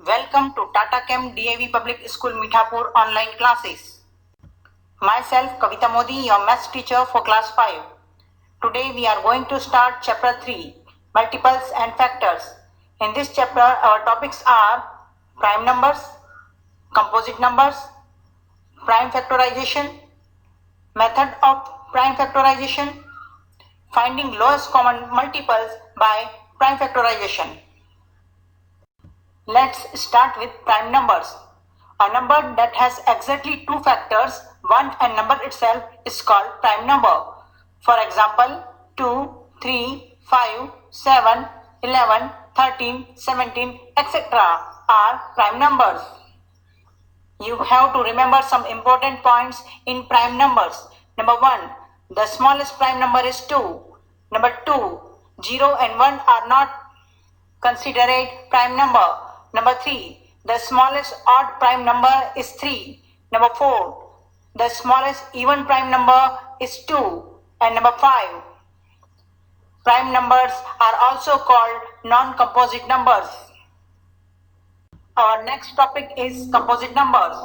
Welcome to Tata Chem DAV Public School Mithapur online classes. Myself Kavita Modi, your maths teacher for class 5. Today we are going to start chapter 3, multiples and factors. In this chapter our topics are prime numbers, composite numbers, prime factorization, method of prime factorization, finding lowest common multiples by prime factorization. Let's start with prime numbers. A number that has exactly two factors, 1 and number itself, is called prime number. For example, 2, 3, 5, 7, 11, 13, 17, etc. are prime numbers. You have to remember some important points in prime numbers. Number 1, the smallest prime number is 2. Number 2, 0 and 1 are not considered prime number. Number 3, the smallest odd prime number is 3. Number 4, the smallest even prime number is 2. And number 5, prime numbers are also called non-composite numbers. Our next topic is composite numbers.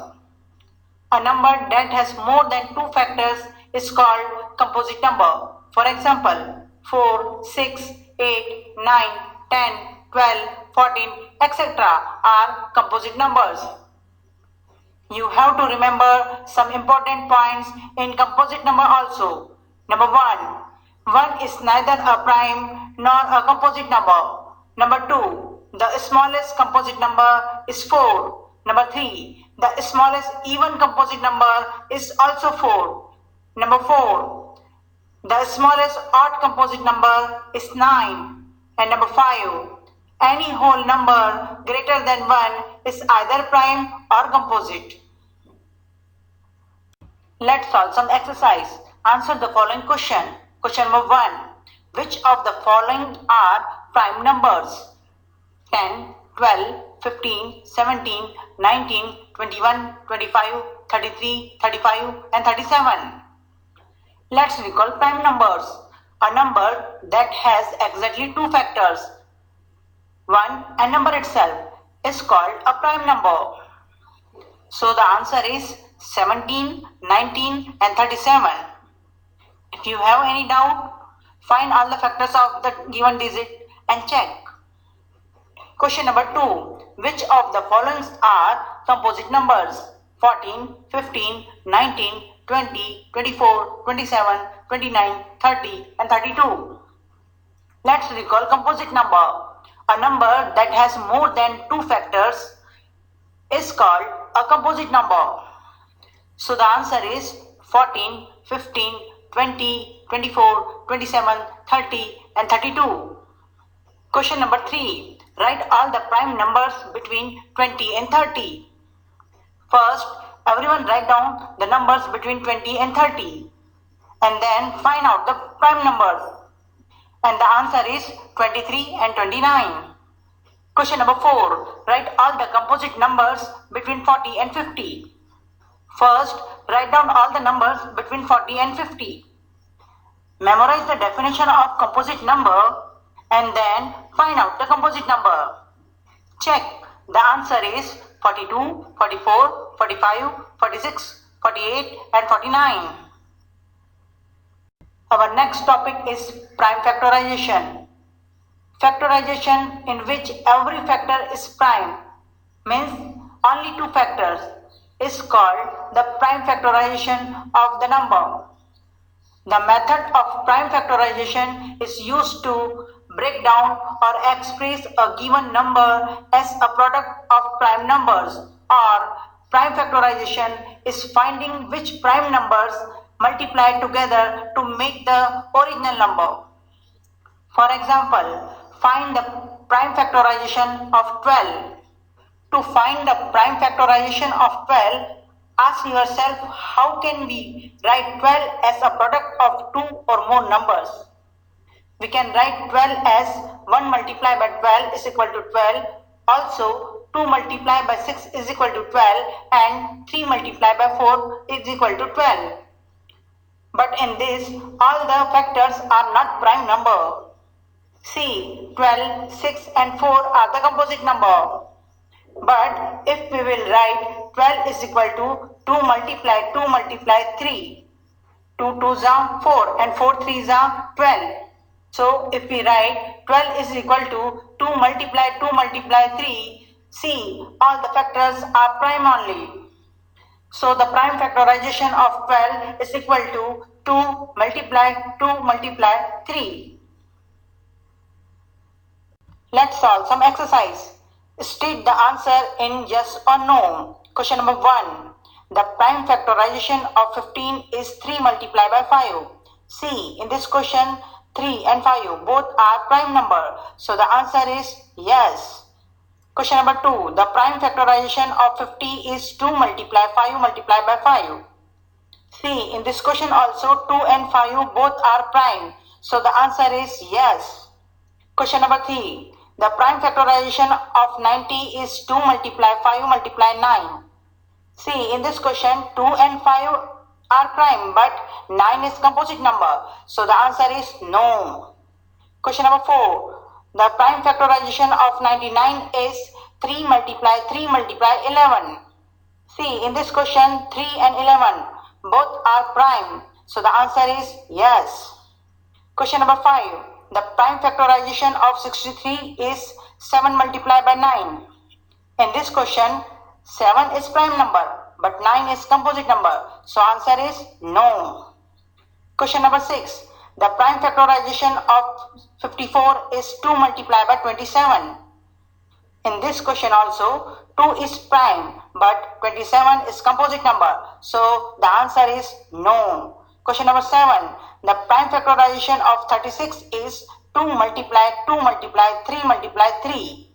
A number that has more than two factors is called composite number. For example, 4, 6, 8, 9, 10, 12, 14, etc. are composite numbers. You have to remember some important points in composite number also. Number 1, 1 is neither a prime nor a composite number. Number 2, the smallest composite number is 4. Number 3, the smallest even composite number is also 4. Number 4, the smallest odd composite number is 9. And number 5, any whole number greater than 1 is either prime or composite. Let's solve some exercise. Answer the following question. Question number 1. Which of the following are prime numbers? 10, 12, 15, 17, 19, 21, 25, 33, 35 and 37. Let's recall prime numbers. A number that has exactly two factors, 1 and number itself, is called a prime number. So the answer is 17, 19 and 37. If you have any doubt, find all the factors of the given digit and check. Question number 2. Which of the following are composite numbers? 14, 15, 19, 20, 24, 27, 29, 30 and 32. Let's recall composite number. A number that has more than two factors is called a composite number. So the answer is 14, 15, 20, 24, 27, 30 and 32. Question number 3. Write all the prime numbers between 20 and 30. First, everyone write down the numbers between 20 and 30 and then find out the prime numbers. And the answer is 23 and 29. Question number 4. Write all the composite numbers between 40 and 50. First, write down all the numbers between 40 and 50. Memorize the definition of composite number and then find out the composite number. Check. The answer is 42, 44, 45, 46, 48 and 49. Our next topic is prime factorization. Factorization in which every factor is prime, means only two factors, is called the prime factorization of the number. The method of prime factorization is used to break down or express a given number as a product of prime numbers, or prime factorization is finding which prime numbers multiply together to make the original number. For example, find the prime factorization of 12. To find the prime factorization of 12, ask yourself how can we write 12 as a product of two or more numbers. We can write 12 as 1 multiplied by 12 is equal to 12. Also, 2 multiplied by 6 is equal to 12 and 3 multiplied by 4 is equal to 12. But in this, all the factors are not prime number. See, 12, 6 and 4 are the composite number. But if we will write 12 is equal to 2 multiply 2 multiply 3, 2 2s are 4 and 4 3s are 12. So if we write 12 is equal to 2 multiply 3, see all the factors are prime only. So the prime factorization of 12 is equal to 2 multiply 3. Let's solve some exercise. State the answer in yes or no. Question number 1. The prime factorization of 15 is 3 multiplied by 5. See, in this question, 3 and 5 both are prime number. So the answer is yes. Question number 2. The prime factorization of 50 is 2 multiplied 5 multiplied by 5. See, in this question also 2 and 5 both are prime. So the answer is yes. Question number 3. The prime factorization of 90 is 2 multiply 5 multiply 9. See, in this question 2 and 5 are prime but 9 is composite number. So the answer is no. Question number 4. The prime factorization of 99 is 3 multiply 11. See, in this question 3 and 11 both are prime. So the answer is yes. Question number 5. The prime factorization of 63 is 7 multiplied by 9. In this question, 7 is prime number, but 9 is composite number. So answer is no. Question number 6. The prime factorization of 54 is 2 multiplied by 27. In this question also, 2 is prime, but 27 is composite number. So the answer is no. Question number 7. The prime factorization of 36 is 2 multiply 3 multiply 3.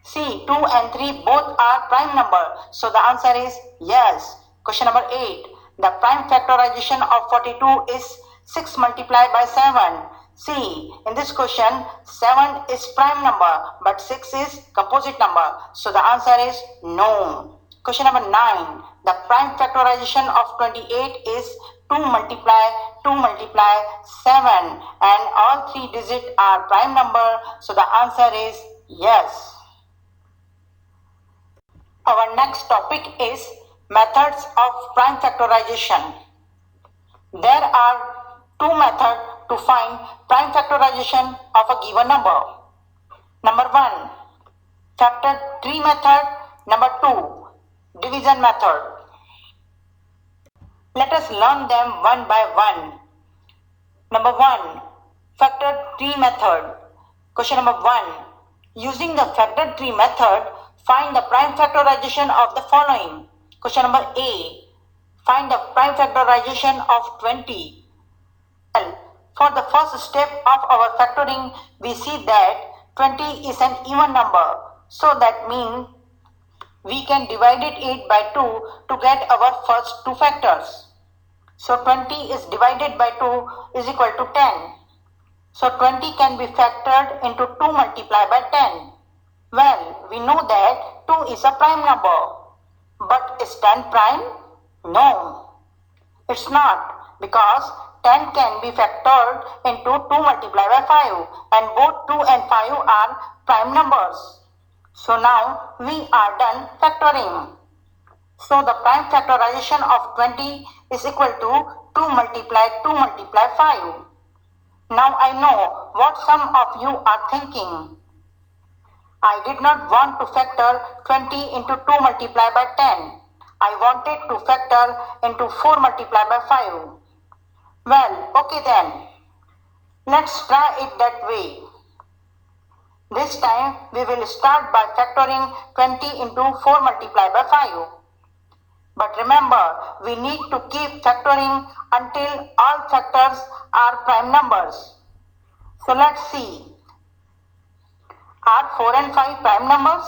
See, 2 and 3 both are prime number. So the answer is yes. Question number 8. The prime factorization of 42 is 6 multiplied by 7. See, in this question, 7 is prime number, but 6 is composite number. So the answer is no. Question number 9. The prime factorization of 28 is 2 multiply 7, and all 3 digits are prime number. So the answer is yes. Our next topic is methods of prime factorization. There are 2 methods to find prime factorization of a given number. Number 1, factor tree method. Number 2, division method. Let us learn them one by one. Number 1, factor tree method. Question number 1. Using the factor tree method, find the prime factorization of the following. Question number A. Find the prime factorization of 20. Well, for the first step of our factoring, we see that 20 is an even number. So that means we can divide it by 2 to get our first 2 factors. So 20 is divided by 2 is equal to 10. So 20 can be factored into 2 multiplied by 10. Well, we know that 2 is a prime number. But is 10 prime? No, it's not, because 10 can be factored into 2 multiplied by 5, and both 2 and 5 are prime numbers. So now we are done factoring. So the prime factorization of 20 is equal to 2 multiply 5. Now I know what some of you are thinking. I did not want to factor 20 into 2 multiplied by 10. I wanted to factor into 4 multiplied by 5. Well, okay then. Let's try it that way. This time we will start by factoring 20 into 4 multiplied by 5. But remember, we need to keep factoring until all factors are prime numbers. So let's see. Are 4 and 5 prime numbers?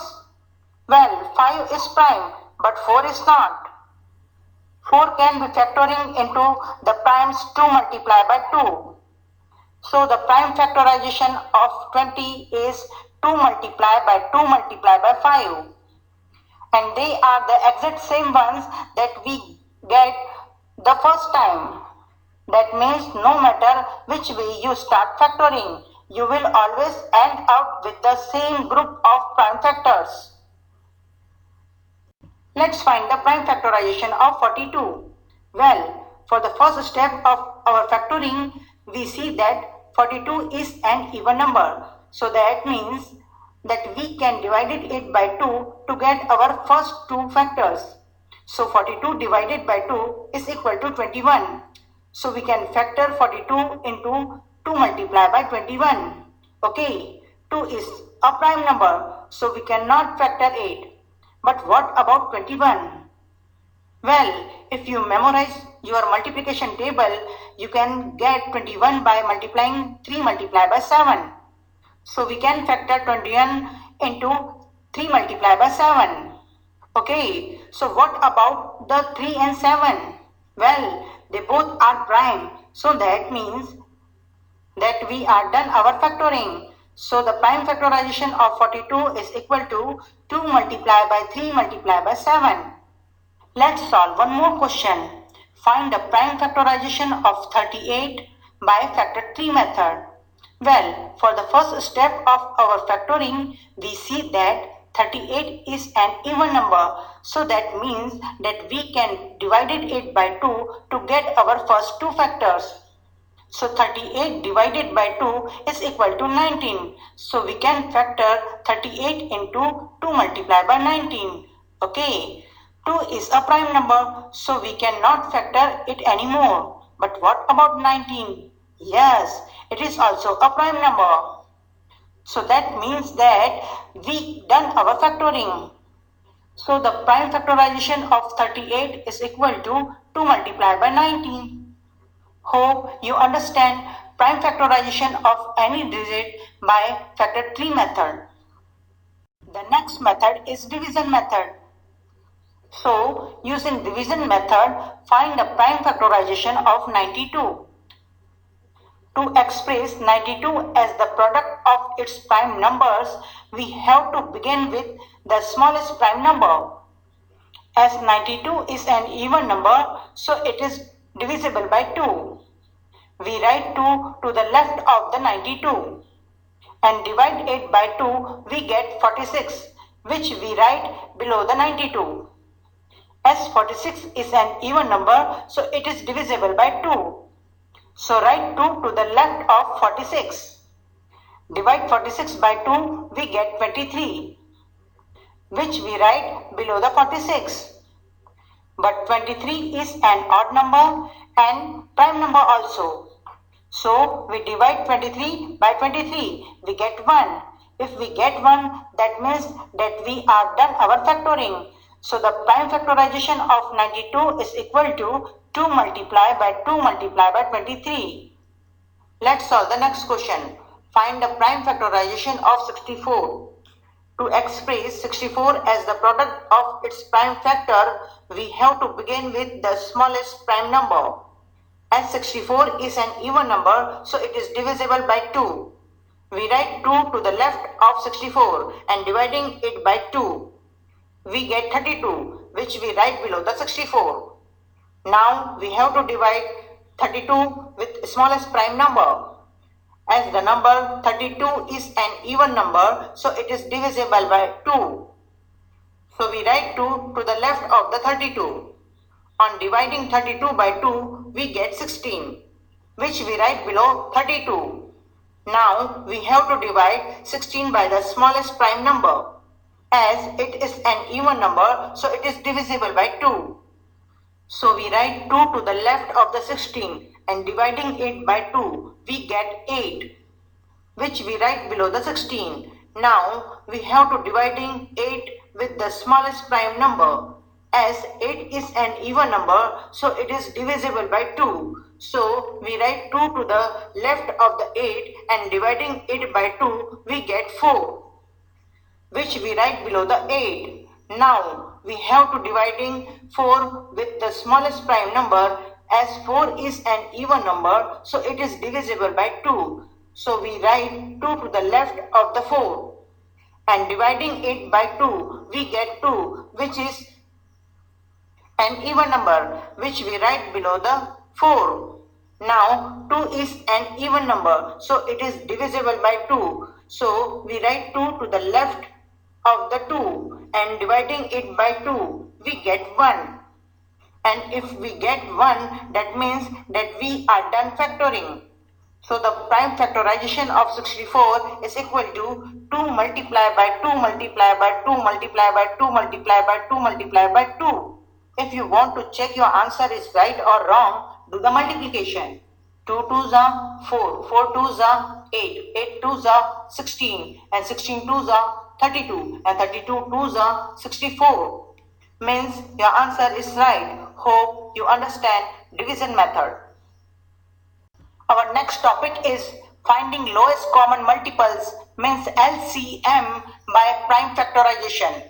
Well, 5 is prime, but 4 is not. 4 can be factoring into the primes 2 multiplied by 2. So the prime factorization of 20 is 2 multiplied by 2 multiplied by 5. And they are the exact same ones that we get the first time. That means no matter which way you start factoring, you will always end up with the same group of prime factors. Let's find the prime factorization of 42. Well, for the first step of our factoring, we see that 42 is an even number. So that means that we can divide it by 2 to get our first two factors. So 42 divided by 2 is equal to 21. So we can factor 42 into 2 multiplied by 21. Okay, 2 is a prime number, so we cannot factor 8. But what about 21? Well, if you memorize your multiplication table, you can get 21 by multiplying 3 multiplied by 7. So we can factor 21 into 3 multiplied by 7. Okay, so what about the 3 and 7? Well, they both are prime, so that means that we are done our factoring. So the prime factorization of 42 is equal to 2 multiplied by 3 multiplied by 7. Let's solve one more question. Find the prime factorization of 38 by factor 3 method. Well, for the first step of our factoring, we see that 38 is an even number. So that means that we can divide it by 2 to get our first two factors. So 38 divided by 2 is equal to 19. So we can factor 38 into 2 multiplied by 19. Okay. 2 is a prime number, so we cannot factor it anymore. But what about 19? Yes, it is also a prime number. So that means that we done our factoring. So the prime factorization of 38 is equal to 2 multiplied by 19. Hope you understand prime factorization of any digit by factor 3 method. The next method is division method. So, using division method, find the prime factorization of 92. To express 92 as the product of its prime numbers, we have to begin with the smallest prime number. As 92 is an even number, so it is divisible by 2. We write 2 to the left of the 92 and divide it by 2, we get 46, which we write below the 92. As 46 is an even number, so it is divisible by 2. So write 2 to the left of 46. Divide 46 by 2, we get 23, which we write below the 46. But 23 is an odd number and prime number also. So we divide 23 by 23, we get 1. If we get 1, that means that we are done our factoring. So the prime factorization of 92 is equal to 2 multiplied by 2 multiplied by 23. Let's solve the next question. Find the prime factorization of 64. To express 64 as the product of its prime factor, we have to begin with the smallest prime number. As 64 is an even number, so it is divisible by 2. We write 2 to the left of 64 and dividing it by 2. We get 32, which we write below the 64. Now we have to divide 32 with smallest prime number. As the number 32 is an even number, so it is divisible by 2. So we write 2 to the left of the 32. On dividing 32 by 2, we get 16, which we write below 32. Now we have to divide 16 by the smallest prime number. As it is an even number, so it is divisible by 2. So we write 2 to the left of the 16 and dividing it by 2, we get 8, which we write below the 16. Now we have to dividing 8 with the smallest prime number. As 8 is an even number, so it is divisible by 2. So we write 2 to the left of the 8 and dividing it by 2, we get 4, which we write below the 8. Now we have to dividing 4 with the smallest prime number. As 4 is an even number, so it is divisible by 2. So we write 2 to the left of the 4 and dividing it by 2, we get 2, which is an even number, which we write below the 4. Now 2 is an even number, so it is divisible by 2. So we write 2 to the left of the 2 and dividing it by 2, we get 1. And if we get 1, that means that we are done factoring. So the prime factorization of 64 is equal to 2 multiplied by 2 multiplied by 2 multiplied by 2 multiplied by 2 multiplied by 2. If you want to check your answer is right or wrong, do the multiplication. 2 2s are 4, 4 2s are 8, 8 2s are 16, and 16 2s are 32, and 32 2s are 64. Means your answer is right. Hope you understand division method. Our next topic is finding lowest common multiples, means LCM, by prime factorization.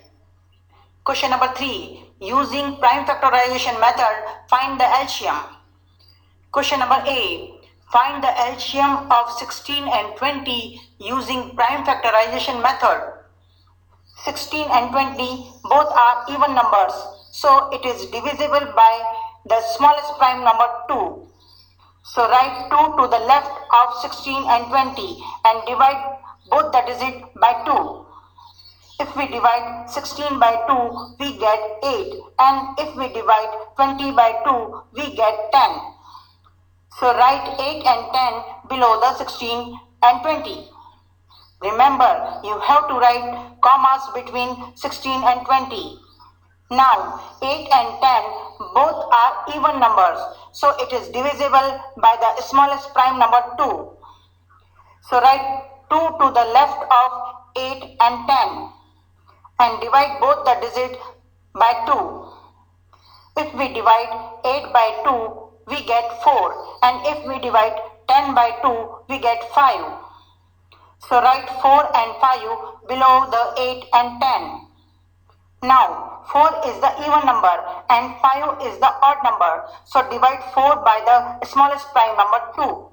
Question number 3. Using prime factorization method, find the LCM. Question number A. Find the LCM of 16 and 20 using prime factorization method. 16 and 20 both are even numbers, so it is divisible by the smallest prime number 2. So write 2 to the left of 16 and 20 and divide both the digit by 2. If we divide 16 by 2, we get 8, and if we divide 20 by 2, we get 10. So write 8 and 10 below the 16 and 20. Remember, you have to write commas between 16 and 20. Now, 8 and 10 both are even numbers, so it is divisible by the smallest prime number 2. So write 2 to the left of 8 and 10 and divide both the digits by 2. If we divide 8 by 2, we get 4, and if we divide 10 by 2, we get 5. So write 4 and 5 below the 8 and 10. Now 4 is the even number and 5 is the odd number. So divide 4 by the smallest prime number 2.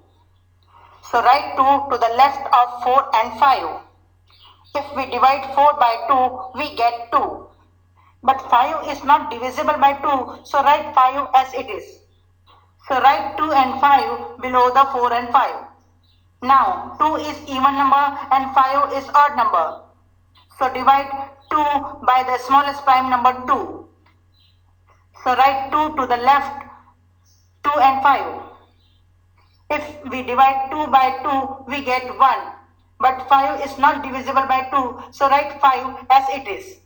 So write 2 to the left of 4 and 5. If we divide 4 by 2, we get 2. But 5 is not divisible by 2, so write 5 as it is. So write 2 and 5 below the 4 and 5. Now 2 is even number and 5 is odd number. So divide 2 by the smallest prime number 2. So write 2 to the left, 2 and 5. If we divide 2 by 2, we get 1. But 5 is not divisible by 2, so write 5 as it is.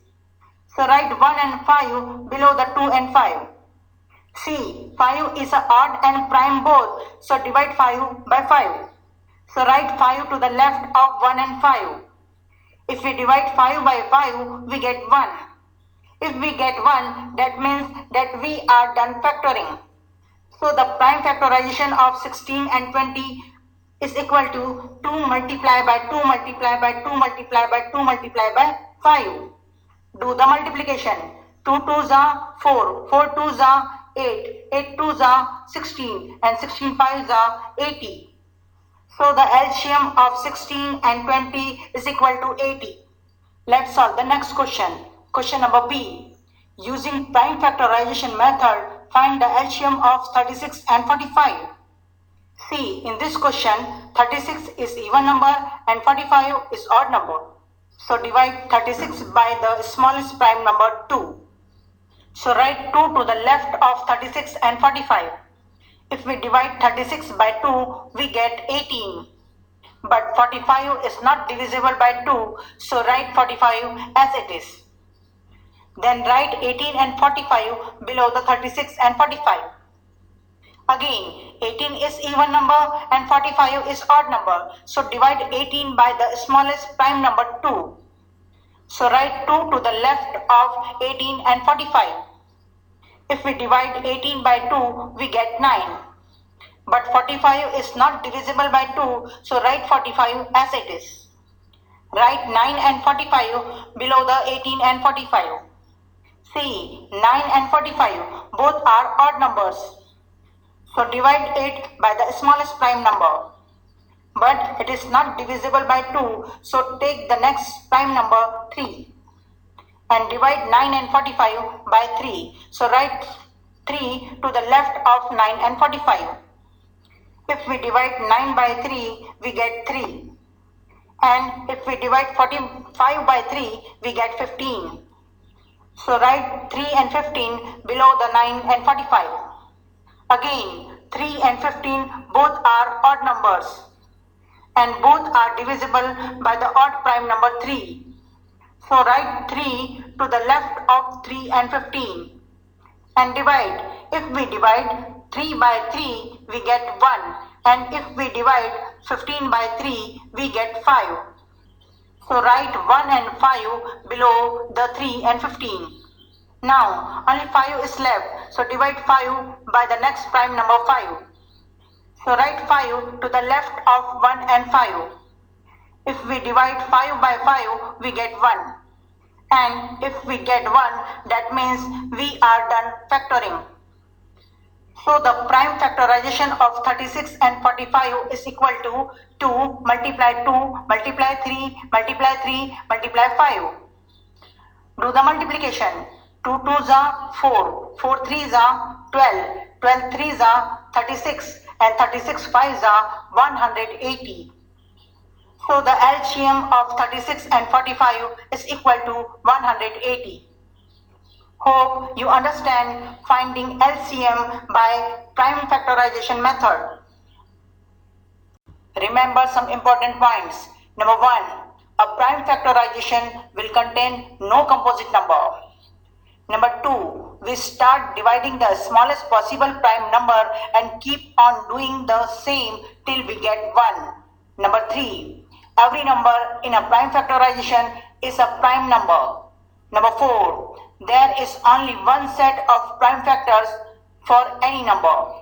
So write 1 and 5 below the 2 and 5. See, 5 is an odd and prime both, so divide 5 by 5. So write 5 to the left of 1 and 5. If we divide 5 by 5, we get 1. If we get 1, that means that we are done factoring. So the prime factorization of 16 and 20 is equal to 2 multiplied by 2 multiplied by 2 multiplied by 2 multiplied by 5. Do the multiplication. 2 2s are 4, 4 2s are 8, 8 2s are 16, and 16 5s are 80. So the LCM of 16 and 20 is equal to 80. Let's solve the next question. Question number B. Using prime factorization method, find the LCM of 36 and 45. See, in this question, 36 is even number and 45 is odd number. So divide 36 by the smallest prime number 2. So write 2 to the left of 36 and 45. If we divide 36 by 2, we get 18. But 45 is not divisible by 2, so write 45 as it is. Then write 18 and 45 below the 36 and 45. Again, 18 is even number and 45 is odd number, so divide 18 by the smallest prime number 2. So write 2 to the left of 18 and 45. If we divide 18 by 2, we get 9. But 45 is not divisible by 2, so write 45 as it is. Write 9 and 45 below the 18 and 45. See, 9 and 45 both are odd numbers. So divide it by the smallest prime number. But it is not divisible by 2, so take the next prime number 3. And divide 9 and 45 by 3. So write 3 to the left of 9 and 45. If we divide 9 by 3, we get 3. And if we divide 45 by 3, we get 15. So write 3 and 15 below the 9 and 45. Again, 3 and 15 both are odd numbers and both are divisible by the odd prime number 3. So write 3 to the left of 3 and 15 and divide. If we divide 3 by 3, we get 1, and if we divide 15 by 3, we get 5. So write 1 and 5 below the 3 and 15. Now only 5 is left, so divide 5 by the next prime number 5. So write 5 to the left of 1 and 5. If we divide 5 by 5, we get 1. And if we get 1, that means we are done factoring. So the prime factorization of 36 and 45 is equal to 2 multiply 2 multiply 3 multiply 3 multiply 5. Do the multiplication. 2 2s are 4, 4 3s are 12, 12 3s are 36, and 36 5s are 180. So the LCM of 36 and 45 is equal to 180. Hope you understand finding LCM by prime factorization method. Remember some important points. Number 1, a prime factorization will contain no composite number. Number 2, we start dividing the smallest possible prime number and keep on doing the same till we get 1. Number 3, every number in a prime factorization is a prime number. Number 4, there is only one set of prime factors for any number.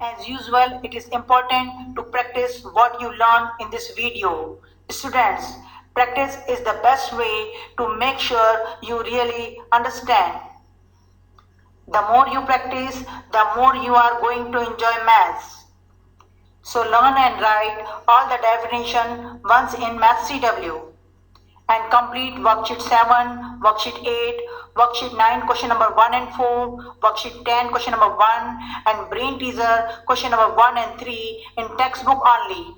As usual, it is important to practice what you learn in this video. Students, practice is the best way to make sure you really understand. The more you practice, the more you are going to enjoy maths. So learn and write all the definition once in Maths CW and complete worksheet 7, worksheet 8, worksheet 9 question number 1 and 4, worksheet 10 question number 1 and brain teaser question number 1 and 3 in textbook only.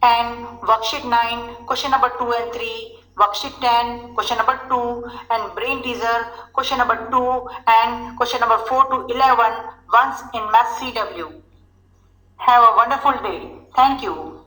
And worksheet 9 question number 2 and 3, worksheet 10 question number 2 and brain teaser question number 2 and question number 4 to 11 once in Maths CW. Have a wonderful day. Thank you.